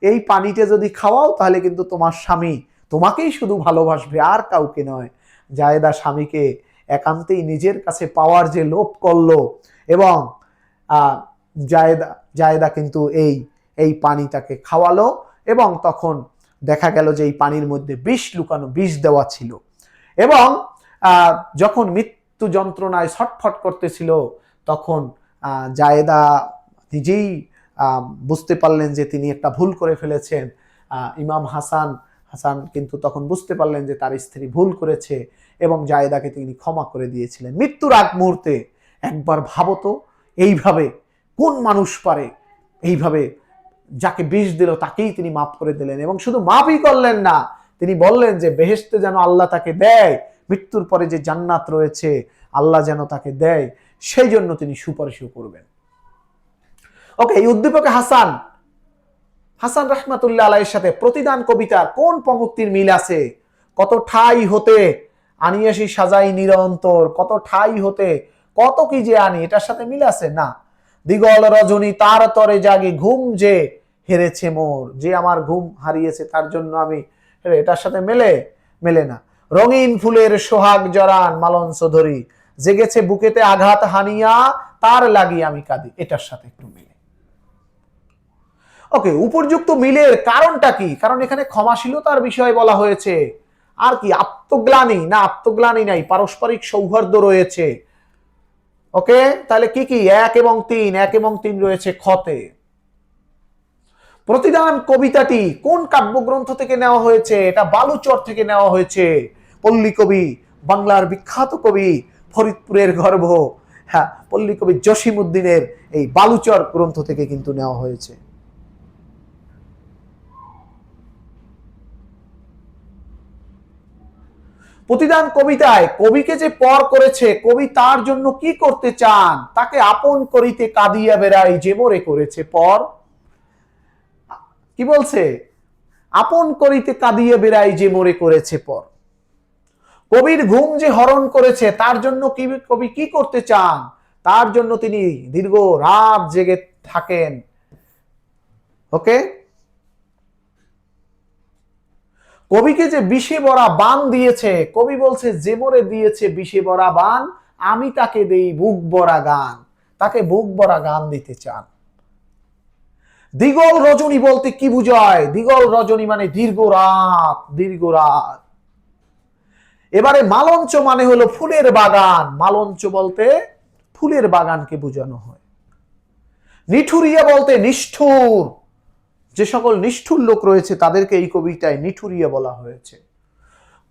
এই পানিতে যদি খাওয়াও তাহলে কিন্তু তোমার স্বামী তোমাকেই শুধু ভালোবাসবে আর কাউকে নয়। জায়েদা স্বামীকে একান্তেই নিজের কাছে পাওয়ার যে লোভ করলো এবং জায়েদা কিন্তু এই পানি তাকে খাওয়ালো এবং তখন দেখা গেল যে এই পানির মধ্যে বিষ লুকানো, বিষ দেওয়া ছিল। এবং যখন মৃত্যু যন্ত্রণায় ছটফট করতেছিল তখন জায়েদা নিজেই বুঝতে পারলেন যে তিনি একটা ভুল করে ফেলেছেন। ইমাম হাসান কিন্তু তখন বুঝতে পারলেন যে তার স্ত্রী ভুল করেছে এবং জায়েদাকে তিনি ক্ষমা করে দিয়েছিলেন মৃত্যুর আগ মুহূর্তে। একবার ভাবো তো, এইভাবে কোন মানুষ পারে এইভাবে যাকে বিষ দিল তাকেই তিনি মাফ করে দিলেন এবং শুধু মাফই করলেন না, তিনি বললেন যে বেহেশতে যেন আল্লাহ তাকে দেয়, মৃত্যুর পরে যে জান্নাত রয়েছে আল্লাহ যেন তাকে দেয়, সেই জন্য তিনি সুপারিশও করবেন। ওকে, এই উদ্দীপকে হাসান রাহমাতুল্লাহ আলাইহির সাথে প্রতিদান কবিতার কোন পঙ্ক্তির মিল আছে? কত ঠাই হতে আনিয়াসি সাজাই নিরন্তর, কত ঠাই হতে কত কি যে আনি, এটার সাথে মিল আছে না? দিগল রজনী তার তরে জাগি, ঘুম যে হেরেছে মোর, যে আমার ঘুম হারিয়েছে তার জন্য আমি, এটার সাথে মেলে না। রঙিন ফুলের সোহাগ জরান মালঞ্চ ধরি, জেগেছে বুকেতে আঘাত হানিয়া তার লাগি আমি কাঁদি, এটার সাথে একটু মিলে। ওকে, উপযুক্ত মিলের কারণটা কি? কারণ এখানে ক্ষমাশীলতার বিষয় বলা হয়েছে। আর কি আত্মগ্লানি? না, আত্মগ্লানি নাই, পারস্পরিক সৌহার্দ্য রয়েছে। ওকে, তাহলে কি কি 1 এবং 3, 1 এবং 3 রয়েছে খতে। প্রতিদান কবিতাটি কোন কাব্যগ্রন্থ থেকে নেওয়া হয়েছে? এটা বালুচর থেকে নেওয়া হয়েছে। পল্লী কবি, বাংলার বিখ্যাত কবি, ফরিদপুরের গর্ভ, হ্যাঁ, পল্লী কবি জসিমউদ্দিনের এই বালুচর গ্রন্থ থেকে কিন্তু নেওয়া হয়েছে। প্রতিদান কবিতায় কবিকে যে পর করেছে, কবি তার জন্য কি করতে চান? তাকে আপন করিতে কাঁদিয়া বেড়াই যে মোরে করেছে পর। কি বলছে? আপন করিতে কাঁদিয়া বেড়াই যে মোরে করেছে পর। কবির ঘুম যে হরণ করেছে তার জন্য কবি কি করতে চান? তার জন্য তিনি দীর্ঘ রাত জেগে থাকেন। ওকে, কবিকে যে বিষে ভরা বান দিয়েছে, কবি বলছে যে মোরে দিয়েছে বিষে ভরা বান, আমি তাকে দেই বুক ভরা গান। তাকে বুক ভরা গান দিতে চান। দিগল রজনী বলতে কি বুঝায়? দিগল রজনী মানে দীর্ঘ রাত, দীর্ঘ রাত। এবারে মালঞ্চ মানে হলো ফুলের বাগান। মালঞ্চ বলতে ফুলের বাগানকে বোঝানো হয়। নিঠুরিয়া বলতে নিষ্ঠুর, যে সকল নিষ্ঠুর লোক রয়েছে তাদেরকে এই কবিতায় নিঠুরিয়া বলা হয়েছে।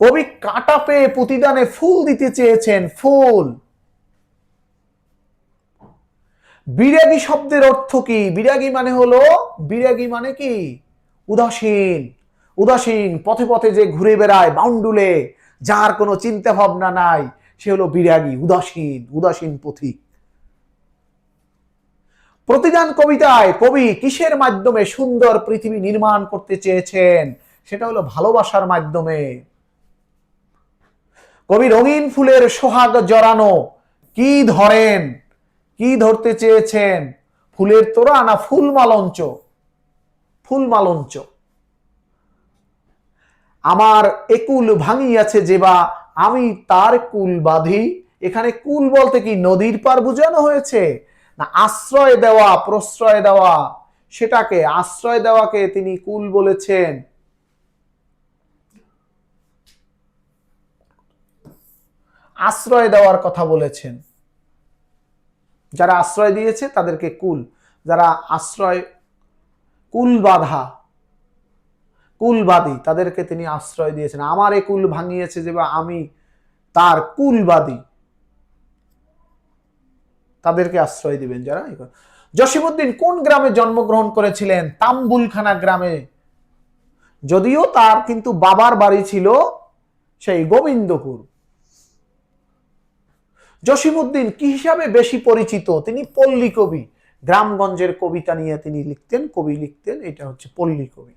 কবি কাঁটা পেয়ে প্রতিদানে ফুল দিতে চেয়েছেন, ফুল। বিরাগী শব্দের অর্থ কি? বিরাগী মানে হলো, বিরাগী মানে কি? উদাসীন। উদাসীন, পথে পথে যে ঘুরে বেড়ায় বাউন্ডুলে, যার কোনো চিন্তা ভাবনা নাই, সে হলো বিরাগী, উদাসীন, উদাসীন পথিক। প্রতিদান কবিতায় কবি কিসের মাধ্যমে সুন্দর পৃথিবী নির্মাণ করতে চেয়েছেন? সেটা হলো ভালোবাসার মাধ্যমে। কবি রঙিন ফুলের সোহাগ জড়ানো কি ধরেন? কি ধরতে চেয়েছেন? ফুলের তোড়া না ফুল মালঞ্চ? ফুল মালঞ্চ। আমার একুল ভাঙিয়াছে যেবা আমি তার কুল বাঁধি। এখানে কুল বলতে কি নদীর পার বোঝানো হয়েছে, না আশ্রয় দেওয়া, প্রশ্রয় দেওয়া? সেটাকে, আশ্রয় দেওয়াকে তিনি কুল বলেছেন। আশ্রয় দেওয়ার কথা বলেছেন। যারা আশ্রয় দিয়েছে তাদেরকে কুল, যারা আশ্রয়, কুল বাঁধা, কুলবাদী, তাদেরকে তিনি আশ্রয় দিয়েছেন। আমার এ কুল ভাঙিয়েছে যে বা আমি তার কুলবাদী, তাদেরকে আশ্রয় দিবেন যারা। জসিমউদ্দিন কোন গ্রামে জন্মগ্রহণ করেছিলেন? তাম্বুলখানা গ্রামে। যদিও তার কিন্তু বাবার বাড়ি ছিল সেই গোবিন্দপুর। জসিমউদ্দিন কি হিসাবে বেশি পরিচিত? তিনি পল্লী কবি। গ্রামগঞ্জের কবিতা নিয়ে তিনি লিখতেন, কবি লিখতেন, এটা হচ্ছে পল্লী কবি।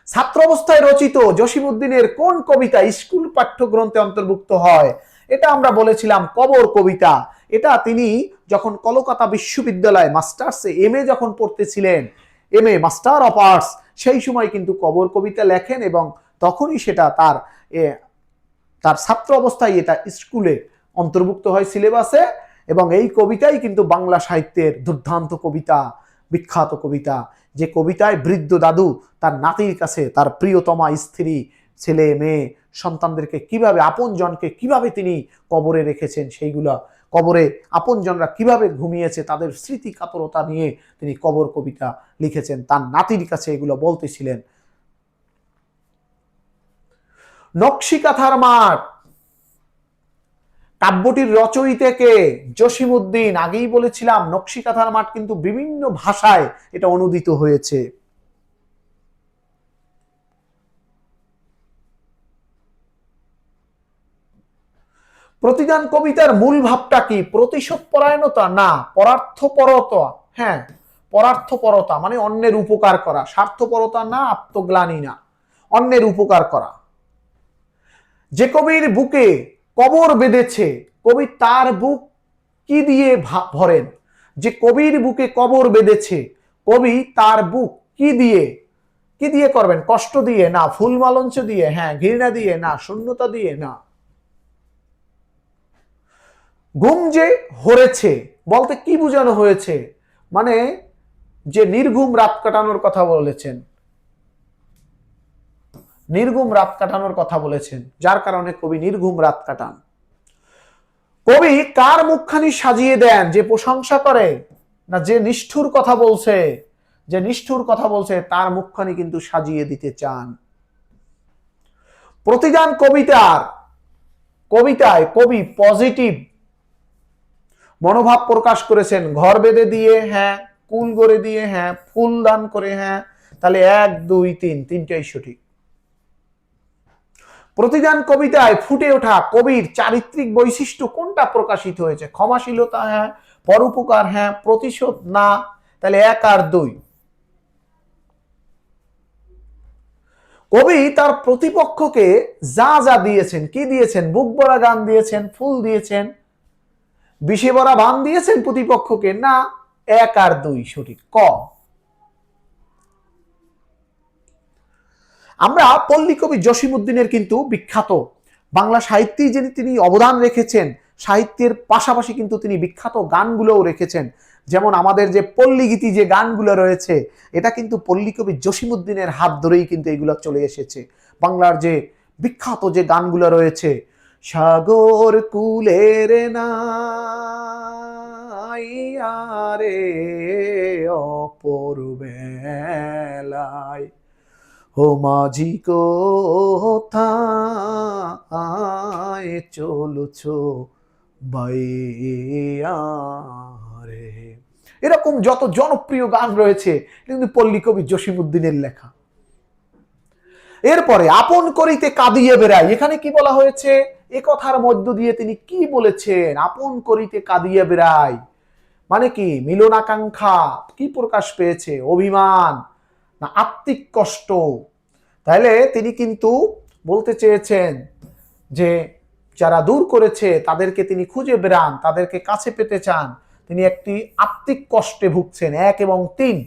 ছাত্র অবস্থায় রচিত জসিমউদ্দিনের কোন কবিতা স্কুল পাঠ্যগ্রন্থে অন্তর্ভুক্ত হয়? এটা আমরা বলেছিলাম কবর কবিতা। এটা তিনি যখন কলকাতা বিশ্ববিদ্যালয় মাস্টার্সে এমএ যখন পড়তেছিলেন, এমএ মাস্টার অফ আর্টস, সেই সময় কিন্তু কবর কবিতা লেখেন এবং তখনই সেটা তার তার ছাত্র অবস্থায় এটা স্কুলে অন্তর্ভুক্ত হয় সিলেবাসে। এবং এই কবিতাই কিন্তু বাংলা সাহিত্যের দুর্দান্ত কবিতা, বিখ্যাত কবিতা, যে কবিতায় বৃদ্ধ দাদু তার নাতির কাছে তার প্রিয়তমা স্ত্রী, ছেলে মেয়ে সন্তানদেরকে কিভাবে, আপনজনকে কিভাবে তিনি কবরে রেখেছেন, সেইগুলা, কবরে আপনজনরা কিভাবে ঘুমিয়েছে তাদের স্মৃতি কাতরতা নিয়ে তিনি কবর কবিতা লিখেছেন, তার নাতির কাছে এগুলো বলতেছিলেন। নকশিকাঁথার মাঠ কাব্যটির রচয়িতা কে? জসিমউদ্দিন। আগেই বলেছিলাম নকশিকাঁথার মাঠ কিন্তু বিভিন্ন ভাষায় এটা অনুদিত হয়েছে। প্রতিদান কবিতার মূল ভাবটা কি? প্রতিশোধ পরায়ণতা না পরার্থপরতা। হ্যাঁ, পরার্থপরতা মানে অন্যের উপকার করা, স্বার্থপরতা না, আত্মগ্লানি না, অন্যের উপকার করা। যে কবির বুকে কবর বেঁধেছে, কবি তার বুক কি দিয়ে ভরেন? যে কবির বুকে কবর বেঁধেছে, কবি তার বুক কি দিয়ে, কি দিয়ে করবেন? কষ্ট দিয়ে না, ফুল মালঞ্চ দিয়ে, হ্যাঁ, ঘৃণা দিয়ে না, শূন্যতা দিয়ে না। ঘুম যে হরেছে বলতে কি বোঝানো হয়েছে? মানে যে নির্ঘুম রাত কাটানোর কথা বলেছেন, নির্ঘুম রাত কাটানোর কথা বলেছেন, যার কারণে কবি নির্ঘুম রাত কাটান। কবি কার মুখখানি সাজিয়ে দেন? যে প্রশংসা করে না যে নিষ্ঠুর কথা বলছে? যে নিষ্ঠুর কথা বলছে তার মুখখানি কিন্তু সাজিয়ে দিতে চান। প্রতিদান কবিতায় কবি পজিটিভ মনোভাব প্রকাশ করেছেন। ঘর বেঁধে দিয়ে হ্যাঁ, কুল গড়ে দিয়ে হ্যাঁ, ফুল দান করে হ্যাঁ, তাহলে 1 2 3 তিনটাই সঠিক। প্রতিদান কবিতায় ফুটে ওঠা কবির চারিত্রিক বৈশিষ্ট্য কোনটা প্রকাশিত হয়েছে? ক্ষমাশীলতা হ্যাঁ, পরোপকার হ্যাঁ, প্রতিশোধ না, তাহলে 1 আর 2। কবি তার প্রতিপক্ষকে যা যা দিয়েছেন, কি দিয়েছেন? বুক ভরা গান দিয়েছেন, ফুল দিয়েছেন, বিষে ভরা বান দিয়েছেন প্রতিপক্ষকে না, 1 আর 2 সঠিক। ক। আমরা পল্লী কবি জসিমউদ্দিনের কিন্তু বিখ্যাত বাংলা সাহিত্যে যিনি তিনি অবদান রেখেছেন, সাহিত্যের পাশাপাশি কিন্তু তিনি বিখ্যাত গানগুলোও রেখেছেন। যেমন আমাদের যে পল্লীগীতি যে গানগুলো রয়েছে, এটা কিন্তু পল্লী কবি জসিমউদ্দিনের হাত ধরেই কিন্তু এগুলো চলে এসেছে। বাংলার যে বিখ্যাত যে গানগুলো রয়েছে, সাগর কুলের নাইয়ারে অপর বেলায়, ও মাঝি কোথায় চলছো বাইয়া রে। এরকম যত জনপ্রিয় গান রয়েছে কিন্তু পল্লী কবি জসিমউদ্দিনের লেখা। এরপরে আপন করিতে কাঁদিয়ে বেড়াই, এখানে কি বলা হয়েছে? এ কথার মধ্য দিয়ে তিনি কি বলেছেন? আপন করিতে কাঁদিয়ে বেড়াই মানে কি? মিলনাকাঙ্ক্ষা কি প্রকাশ পেয়েছে? অভিমান না আত্মিক কষ্ট? তাহলে তিনি কিন্তু বলতে চেয়েছেন যে যারা দূর করেছে তাদেরকে তিনি খুঁজে বেড়ান, তাদেরকে কাছে পেতে চান। তিনি একটি আত্মিক কষ্টে ভুগছেন। 1 এবং 3।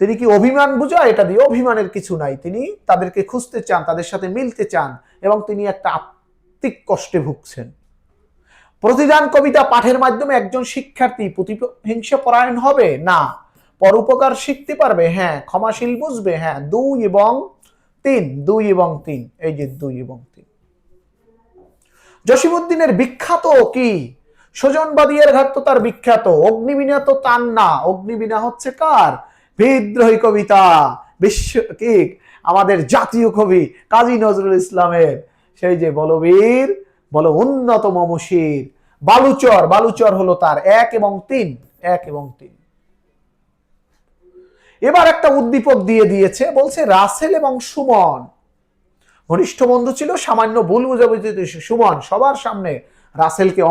তিনি কি অভিমান বুঝায়? এটা দিয়ে অভিমানের কিছু নাই। তিনি তাদেরকে খুঁজতে চান, তাদের সাথে মিলতে চান, এবং তিনি একটা আত্মিক কষ্টে ভুগছেন। প্রতিদান কবিতা পাঠের মাধ্যমে একজন শিক্ষার্থী প্রতিহিংসা পরায়ণ হবে না, পরোপকার শিখতে পারবে হ্যাঁ, ক্ষমাশীল বুঝবে হ্যাঁ। 2 এবং 3, 2 এবং 3, এই যে 2 এবং 3। জসিমউদ্দিনের বিখ্যাত কি? স্বজনবাদীর ঘাট তো তার বিখ্যাত, অগ্নিবীণা তো তার না। অগ্নিবীণা হচ্ছে কার? বিদ্রোহী কবিতা, বিশ্ব কি আমাদের জাতীয় কবি কাজী নজরুল ইসলামের। সেই যে বলবীর বল উন্নত মমশির, বালুচর, বালুচর হলো তার 1 এবং 3, 1 এবং 3। এবার একটা উদ্দীপক দিয়ে দিয়েছে, বলছে রাসেল এবং সুমন ঘনিষ্ঠ বন্ধু ছিল, সামান্য ভুল বুঝাবুঝিতে সুমন সবার সামনে রাসেলকে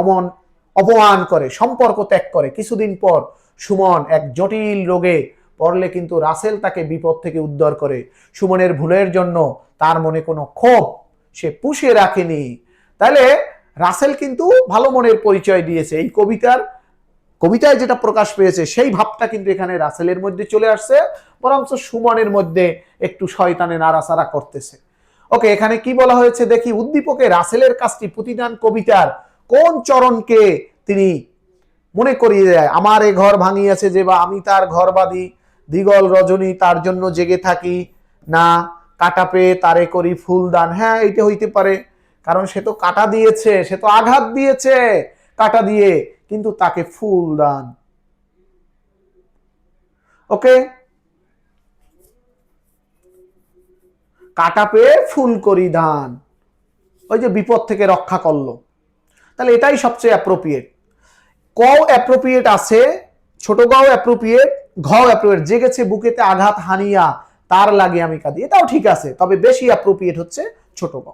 অপমান করে, সম্পর্ক ত্যাগ করে। কিছুদিন পর সুমন এক জটিল রোগে পড়লে কিন্তু রাসেল তাকে বিপদ থেকে উদ্ধার করে। সুমনের ভুলের জন্য তার মনে কোনো ক্ষোভ সে পুষে রাখেনি। তাহলে রাসেল কিন্তু ভালো মনের পরিচয় দিয়েছে। এই কবিতায় যেটা প্রকাশ পেয়েছে সেই ভাবটা কিন্তু এখানে রাসেলের মধ্যে চলে আসছে, বরঞ্চ সুমনের মধ্যে একটু শয়তানে নাড়াচাড়া করতেছে। ওকে, এখানে কি বলা হয়েছে দেখি। উদ্দীপকে রাসেলের কাজটি প্রতিদান কবিতার কোন চরণকে তিনি মনে করিয়ে দেয়? আমার এ ঘর ভাঙিয়াছে যে, বা আমি তার ঘর বাঁধি, দিগল রজনী তার জন্য জেগে থাকি, না কাটা পেয়ে তারে করি ফুল দান। হ্যাঁ, এইটা হইতে পারে, কারণ সে তো কাটা দিয়েছে, সে তো আঘাত দিয়েছে কাটা দিয়ে, কিন্তু তাকে ফুল দান। ওকে, কাটা পেয়ে ফুল করি দান, ওই যে বিপদ থেকে রক্ষা করলো। তাহলে এটাই সবচেয়ে অ্যাপ্রোপ্রিয়েট। ক অ্যাপ্রোপ্রিয়েট আছে, ছোট গাও অ্যাপ্রোপ্রিয়েট, ঘ অ্যাপ্রোপ্রিয়েট, জেগেছে বুকেতে আঘাত হানিয়া তার লাগে আমি কাঁদি, এটাও ঠিক আছে, তবে বেশি অ্যাপ্রোপ্রিয়েট হচ্ছে ছোট গ।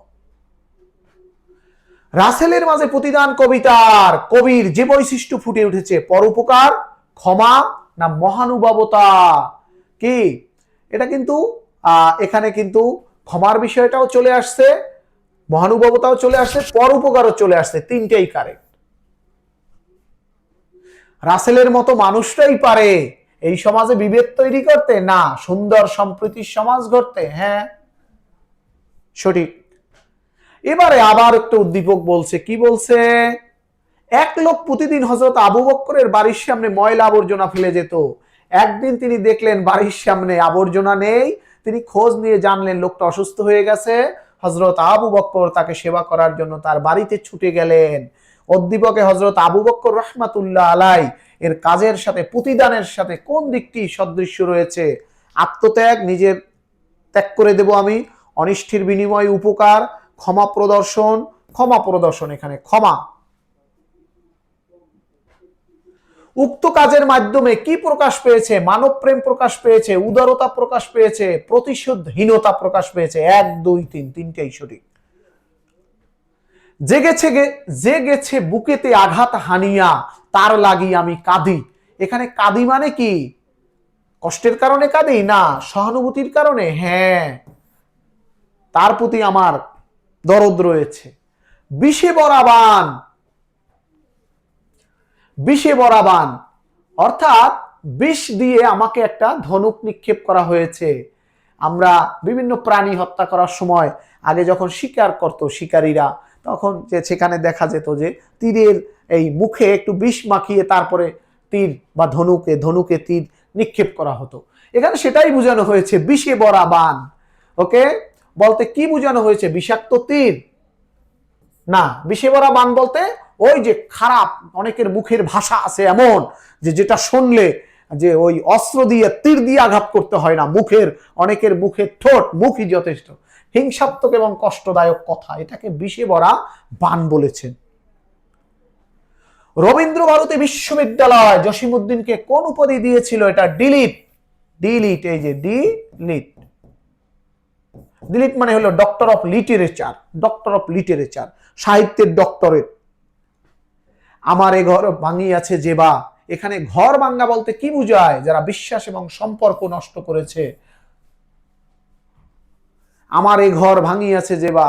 রাসেলের মাঝে প্রতিদান কবিতার কবির যে বৈশিষ্ট্য ফুটে উঠেছে, পরোপকার, ক্ষমা না মহানুভবতা? কি এটা কিন্তু এখানে কিন্তু ক্ষমার বিষয়টাও চলে আসছে, মহানুভবতাও চলে আসছে, পরোপকারও চলে আসছে, তিনটেই কারেক্ট। রাসেলের মতো মানুষটাই পারে এই সমাজে বিভেদ তৈরি করতে, না সুন্দর সম্প্রীতির সমাজ গড়তে। হ্যাঁ, সঠিক। এবারে আবার একটা উদ্দীপক বলছে, কি বলছে? এক লোক প্রতিদিন হযরত আবু বকরের বাড়ির সামনে ময়লা আবর্জনা ফেলে যেত। একদিন তিনি দেখলেন বাড়ির সামনে আবর্জনা নেই, তিনি খোঁজ নিয়ে জানলেন লোকটা অসুস্থ হয়ে গেছে। হযরত আবু বকর তাকে সেবা করার জন্য তার বাড়িতে ছুটে গেলেন। অদ্দীপকে হযরত আবু বকর রাহমাতুল্লাহ আলাই এর কাজের সাথে প্রতিদানের সাথে কোন দিকটি সদৃশ্য রয়েছে? আত্মত্যাগ, নিজের ত্যাগ করে দেব আমি, অনিষ্টের বিনিময়ে উপকার, ক্ষমা প্রদর্শন, এখানে ক্ষমা। উক্ত কাজের মাধ্যমে কি প্রকাশ পেয়েছে? মানব প্রেম প্রকাশ পেয়েছে, উদারতা প্রকাশ পেয়েছে, প্রতিশোধহীনতা প্রকাশ পেয়েছে। 1 2 3 তিনটেই সঠিক। যে গেছে বুকেতে আঘাত হানিয়া, তার লাগি আমি কাঁদি। এখানে কাঁদি মানে কি? কষ্টের কারণে কাঁদি? না, সহানুভূতির কারণে। হ্যাঁ, তার প্রতি আমার দরদ রয়েছে। বিষে বরাবান অর্থাৎ বিষ দিয়ে আমাকে একটা ধনুক নিক্ষেপ করা হয়েছে। আমরা বিভিন্ন প্রাণী হত্যা করার সময় আগে যখন শিকার করত শিকারীরা, তখন যে সেখানে দেখা যেত যে তীরের এই মুখে একটু বিষ মাখিয়ে তারপরে তীর বা ধনুকে তীর নিক্ষেপ করা হতো। এখানে সেটাই বোঝানো হয়েছে, বিষে বরাবান। ওকে, বলতে কি বোঝানো হয়েছে? বিষাক্ত তীর না। বিষে ভরা বান বলতে ওই যে খারাপ, অনেকের মুখের ভাষা আছে এমন যে যেটা শুনলে যে ওই অস্ত্র দিয়ে তীর দিয়ে আঘাত করতে হয় না, অনেকের মুখের মুখই যথেষ্ট হিংসাত্মক এবং কষ্টদায়ক কথা, এটাকে বিষে ভরা বান বলেছেন। রবীন্দ্র ভারতী বিশ্ববিদ্যালয় জসিমউদ্দিনকে কোন উপাধি দিয়েছিল? এটা ডিলিট। এই যে ডিলিট মানে হলো ডক্টর অফ লিটারেচার, সাহিত্যের ডক্টরেট। আমার এ ঘর ভাঙিয়াছে যেবা, এখানে ঘর ভাঙ্গা বলতে কি বোঝায়? যারা বিশ্বাস এবং সম্পর্ক নষ্ট করেছে। আমার এ ঘর ভাঙিয়াছে যেবা,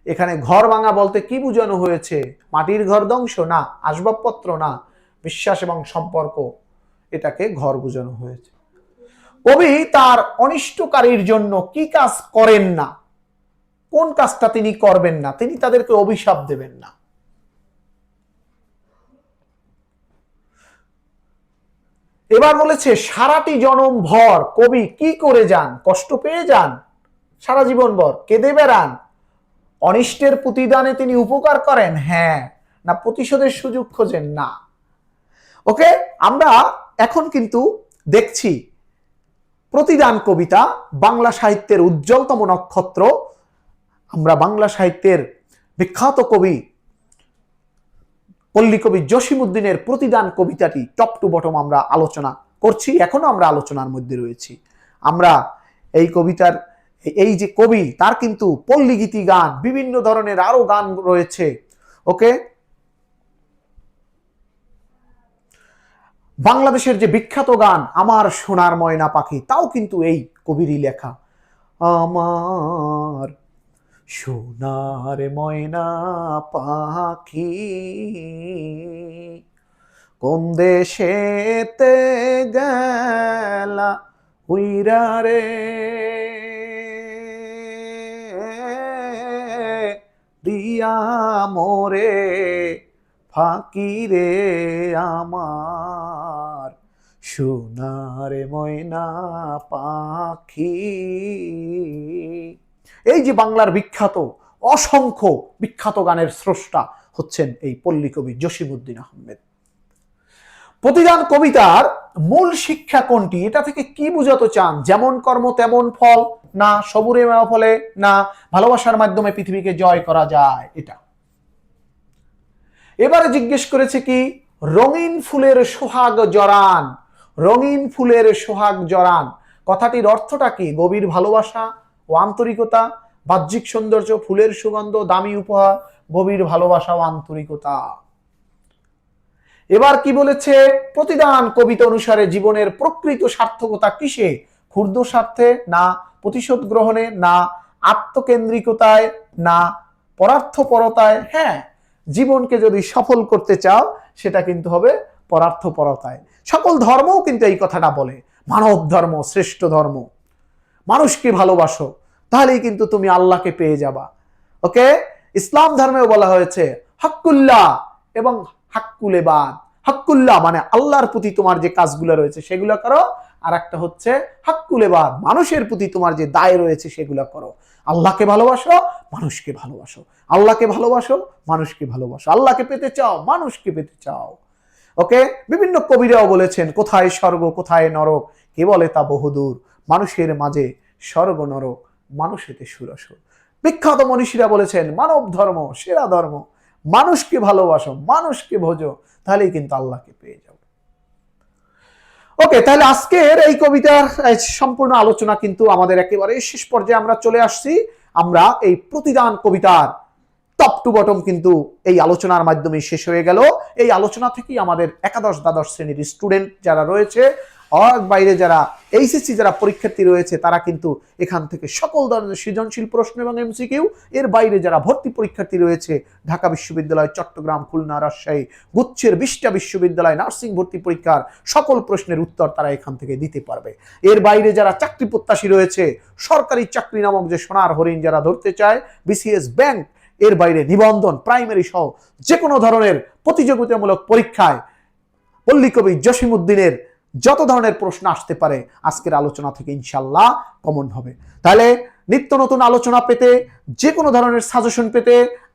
এখানে ঘর ভাঙা বলতে কি বোঝানো হয়েছে? মাটির ঘর ধ্বংস না, আসবাবপত্র না, বিশ্বাস এবং সম্পর্ক, এটাকে ঘর বোঝানো হয়েছে। কবি তার অনিষ্টকারীর জন্য কি কাজ করেন না? কোন কাজটা তিনি করবেন না? তিনি তাদেরকে অভিশাপ দেবেন না। এবার বলেছে সারাটি জনম ভর কবি কি করে যান? কষ্ট পেয়ে যান, সারা জীবন ভর কেঁদে বেড়ান। অনিষ্টের প্রতিদানে তিনি উপকার করেন, হ্যাঁ, না প্রতিশোধের সুযোগ খোঁজেন, না। ওকে, আমরা এখন কিন্তু দেখছি প্রতিদান কবিতা, বাংলা সাহিত্যের উজ্জ্বলতম নক্ষত্র। আমরা বাংলা সাহিত্যের বিখ্যাত কবি পল্লী কবি জসিমউদ্দিনের প্রতিদান কবিতাটি টপ টু বটম আমরা আলোচনা করছি, এখনো আমরা আলোচনার মধ্যে রয়েছি। আমরা এই কবিতার এই যে কবি, তার কিন্তু পল্লীগীতি গান, বিভিন্ন ধরনের আরো গান রয়েছে। ওকে, বাংলাদেশের যে বিখ্যাত গান আমার সোনার ময়না পাখি, তাও কিন্তু এই কবিরই লেখা। আমার সোনার ময়না পাখি কোন দেশেতে গেলা উইরা রে, দিয়া মোরে ফাঁকি রে আমার সোনার ময়না পাখি। এই যে বাংলার বিখ্যাত অসংখ্য বিখ্যাত গানের স্রষ্টা হচ্ছেন এই পল্লী কবি জসিমউদ্দিন আহমেদ। প্রতিদান কবিতার মূল শিক্ষা কোনটি? এটা থেকে কি বুঝাতে চান? যেমন কর্ম তেমন ফল, না সবুরে মেওয়া ফলে, না ভালোবাসার মাধ্যমে পৃথিবীকে জয় করা যায়, এটা। এবারে জিজ্ঞেস করেছে কি? রঙিন ফুলের সোহাগ জরান, রঙিন ফুলের সোহাগ জরান কথাটির অর্থটা কি? গভীর ভালোবাসা ও আন্তরিকতা, বাহ্যিক সৌন্দর্য, ফুলের সুগন্ধ, দামি উপহার, গভীর ভালোবাসা ও আন্তরিকতা। এবার কি বলেছে? প্রতিদান কবিতা অনুসারে জীবনের প্রকৃত সার্থকতা কিসে? ক্ষুদ্র স্বার্থে, না প্রতিশোধ গ্রহণে, না আত্মকেন্দ্রিকতায়, না পরার্থপরতায়। হ্যাঁ, জীবনকে যদি সফল করতে চাও সেটা কিন্তু হবে পরার্থপরতায়। সকল ধর্মও কিন্তু এই কথাটা বলে, মানব ধর্ম শ্রেষ্ঠ ধর্ম, মানুষকে ভালোবাসো, তাহলেই কিন্তু তুমি আল্লাহকে পেয়ে যাবা। ওকে, ইসলাম ধর্মেও বলা হয়েছে হাক্কুল্লাহ এবং হাক্কুলেবাদ। হাক্কুল্লাহ মানে আল্লাহর প্রতি তোমার যে কাজগুলো রয়েছে সেগুলো করো, আর একটা হচ্ছে হাক্কুল ইবাদ, মানুষের প্রতি তোমার যে দায় রয়েছে সেগুলো করো। আল্লাহকে ভালোবাসো, মানুষকে ভালোবাসো, আল্লাহকে ভালোবাসো, মানুষকে ভালোবাসো, আল্লাহকে পেতে চাও, মানুষকে পেতে চাও। ওকে, বিভিন্ন কবিরাও বলেছেন কোথায় স্বর্গ কোথায় নরক, কে বলে তা বহুদূর, মানুষের মাঝে স্বর্গ নরক, মানুষেতে সুরসুর। বিখ্যাত মনীষীরা বলেছেন মানব ধর্ম সেরা ধর্ম, মানুষকে ভালোবাসো, মানুষকে ভোজো, তাহলেই কিন্তু আল্লাহকে পেয়ে যাও। ওকে, তাহলে আজকের এই কবিতার সম্পূর্ণ আলোচনা কিন্তু আমাদের একেবারে শেষ পর্যায়ে আমরা চলে আসছি। আমরা এই প্রতিদান কবিতার টপ টু বটম কিন্তু এই আলোচনার মাধ্যমে শেষ হয়ে গেল। এই আলোচনা থেকেই আমাদের একাদশ দ্বাদশ শ্রেণীর স্টুডেন্ট যারা রয়েছে, আর বাইরে যারা এইচএসসি যারা পরীক্ষার্থী রয়েছে, তারা কিন্তু এখান থেকে সকল ধরনের সৃজনশীল প্রশ্ন এবং এমসিকিউ, এর বাইরে যারা ভর্তি পরীক্ষার্থী রয়েছে ঢাকা বিশ্ববিদ্যালয়, চট্টগ্রাম, খুলনা, রাজশাহী, গুচ্ছের 20টা বিশ্ববিদ্যালয় নার্সিং ভর্তি পরীক্ষার সকল প্রশ্নের উত্তর তারা এখান থেকে দিতে পারবে। এর বাইরে যারা চাকরি প্রত্যাশী রয়েছে, সরকারি চাকরি নামক যে সোনার হরিণ যারা ধরতে চায়, বিসিএস ব্যাংক, এর বাইরে নিবন্ধন, প্রাইমারি সহ যে কোনো ধরনের প্রতিযোগিতামূলক পরীক্ষায় পল্লীকবি জসিমউদ্দিনের যত ধরনের প্রশ্ন আসতে পারে আজকের আলোচনা থেকে ইনশাল্লাহ কমন হবে। তাহলে নিত্য নতুন আলোচনা পেতে, যে কোনো ধরনের সাজেশন পেতে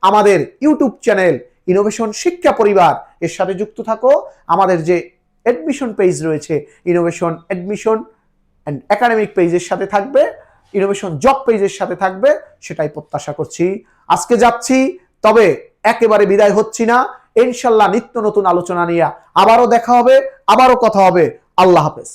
আমাদের ইউটিউব চ্যানেল ইনোভেশন শিক্ষা পরিবার এর সাথে যুক্ত থাকো। আমাদের যে অ্যাডমিশন পেজ রয়েছে ইনোভেশন অ্যাডমিশন অ্যান্ড একাডেমিক পেজের সাথে থাকবে, ইনোভেশন জব পেজের সাথে থাকবে, সেটাই প্রত্যাশা করছি। আজকে যাচ্ছি, তবে একেবারে বিদায় হচ্ছি না। ইনশাল্লাহ নিত্য নতুন আলোচনা নিয়ে আবারও দেখা হবে, আবারও কথা হবে। আল্লাহ হাফেজ।